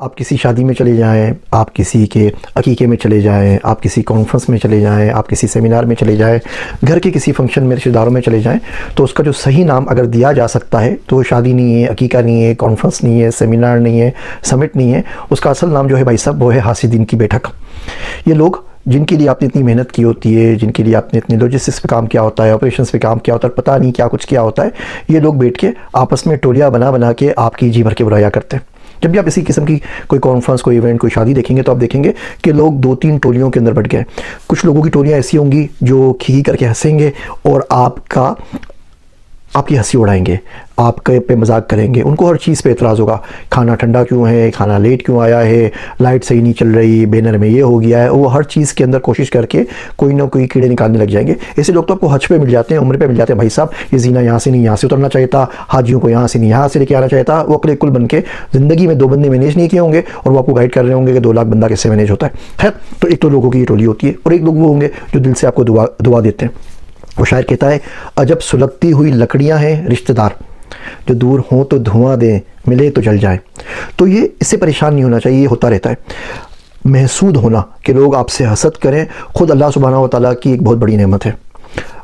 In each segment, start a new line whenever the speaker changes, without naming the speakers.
आप किसी शादी में चले जाएं, आप किसी के अकीके में चले जाएं, आप किसी कॉन्फ्रेंस में चले जाएं, आप किसी सेमिनार में चले जाएं, घर के किसी फंक्शन में रिश्तेदारों में चले जाएं, तो उसका जो सही नाम अगर दिया जा सकता है तो वो शादी नहीं है, अकीका नहीं है, कॉन्फ्रेंस नहीं है, सेमिनार नहीं है, समिट नहीं है। उसका असल नाम जो है भाई साहब वो है हासिदीन की बैठक। ये लोग जिनके लिए आपने इतनी मेहनत की होती है, जिनके लिए आपने इतनी लॉजिस्टिक्स पे काम किया होता है, ऑपरेशंस पे काम किया होता है, पता नहीं क्या कुछ किया होता है, ये लोग बैठ के आपस में टोलियाँ बना बना के आपकी जी भर के बुराइयाँ करते हैं। जब भी आप इसी किस्म की कोई कॉन्फ्रेंस, कोई इवेंट, कोई शादी देखेंगे तो आप देखेंगे कि लोग 2-3 टोलियों के अंदर बट गए। कुछ लोगों की टोलियाँ ऐसी होंगी जो खी करके हंसेंगे और आपकी हंसी उड़ाएंगे, आपके पे मजाक करेंगे। उनको हर चीज़ पे एतराज़ होगा, खाना ठंडा क्यों है, खाना लेट क्यों आया है, लाइट सही नहीं चल रही, बैनर में ये हो गया है। वो हर चीज़ के अंदर कोशिश करके कोई ना कोई कीड़े निकालने लग जाएंगे। ऐसे लोग तो आपको हज पे मिल जाते हैं, उम्र पे मिल जाते हैं। भाई साहब ये जीना यहाँ से नहीं यहाँ से उतरना चाहिए था, हाजियों को यहाँ से नहीं यहाँ से लेके आना चाहिए था। वो अकले कुल बन के ज़िंदगी में 2 बंदे मैनेज नहीं किए होंगे और वो आपको गाइड कर रहे होंगे कि 2 लाख बंदा कैसे मैनेज होता है। तो एक तो लोगों की ये टोली होती है और एक लोग वो होंगे जो दिल से आपको दुआ देते हैं। वो शायर कहता है, अजब सुलगती हुई लकड़ियां हैं रिश्तेदार, जो दूर हों तो धुआं दें, मिले तो जल जाए। तो ये इससे परेशान नहीं होना चाहिए, ये होता रहता है। महसूद होना कि लोग आपसे हसद करें, खुद अल्लाह सुब्हानहू व तआला की एक बहुत बड़ी नेमत है।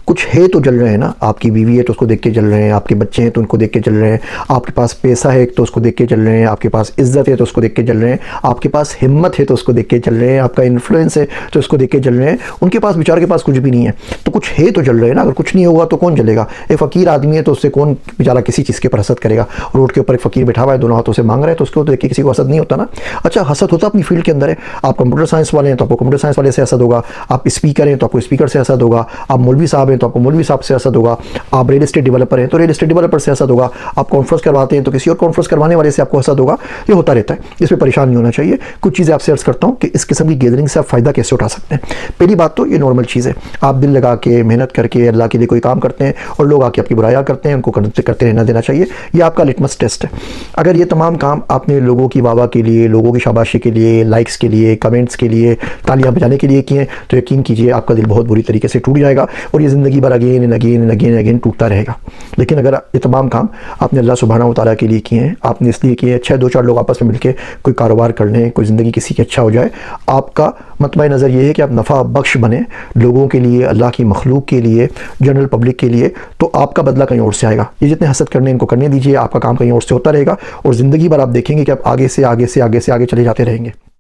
कुछ है तो जल रहे हैं ना, आपकी बीवी है तो उसको देख के जल रहे हैं, आपके बच्चे हैं तो उनको देख के जल रहे हैं, आपके पास पैसा है तो उसको देख के जल रहे हैं, आपके पास इज्जत है तो उसको देख के जल रहे हैं, आपके पास हिम्मत है तो उसको देख के जल रहे हैं, आपका इन्फ्लुएंस है तो उसको देख के जल रहे हैं। उनके पास बेचारे के पास कुछ भी नहीं है तो कुछ है तो जल रहे हैं ना। अगर कुछ नहीं होगा तो कौन जलेगा? एक फ़कीर आदमी है तो उससे कौन बेचारा किसी चीज़ के ऊपर हसद करेगा? रोड के ऊपर एक फ़कीर बैठा हुआ है, दोनों हाथों से मांग रहा है तो उसको देख के किसी को हसद नहीं होता ना। अच्छा, हसद होता अपनी फील्ड के अंदर है। आप कंप्यूटर साइंस वाले हैं तो आपको कंप्यूटर साइंस वाले से हसद होगा, आप स्पीकर हैं तो आपको स्पीकर से हसद होगा, आप मौलवी साहब हैं तो आपको मौलवी साहब से हसद होगा, आप रियल एस्टेट डेवलपर हैं तो रियल एस्टेट डेवलपर से हसद होगा, आप कॉन्फ्रेंस करवाते हैं तो किसी और कॉन्फ्रेंस करवाने वाले से आपको हसद होगा। ये होता रहता है, इसमें परेशान नहीं होना चाहिए। कुछ चीज़ें आपसे अर्ज करता हूँ कि इस किस्म की गैदरिंग से आप फ़ायदा कैसे उठा सकते हैं। पहली बात तो ये नॉर्मल चीज़ है, आप दिल लगा के मेहनत करके अल्लाह के लिए कोई काम करते हैं और लोग आके आपकी बुराइयाँ करते हैं, उनको करते रहना देना चाहिए। ये आपका लिटमस टेस्ट है। अगर ये तमाम काम आपने लोगों की वाह के लिए, लोगों की शाबाशी के लिए, लाइक्स के लिए, कमेंट्स के लिए, तालियां बजाने के लिए किए तो यकीन कीजिए आपका दिल बहुत बुरी तरीके से टूट जाएगा और ये ज़िंदगी भर again and again and again and again टूटता रहेगा। लेकिन अगर ये तमाम काम आपने अल्लाह सुब्हानहू व तआला के लिए किए हैं, आपने इसलिए किए हैं 6-2-4 लोग आपस में मिलकर कोई कारोबार कर लें, कोई ज़िंदगी किसी की अच्छा हो जाए, आपका मतबा नज़र ये है कि आप नफ़ा बख्श बने लोगों के लिए, अल्लाह की मखलूक के लिए, जनरल पब्लिक के लिए, तो आपका बदला कहीं और से आएगा। ये जितने हसद करने इनको करने दीजिए, आपका काम कहीं और से होता रहेगा और ज़िंदगी भर आप देखेंगे कि आप आगे से आगे से आगे से आगे चले जाते रहेंगे।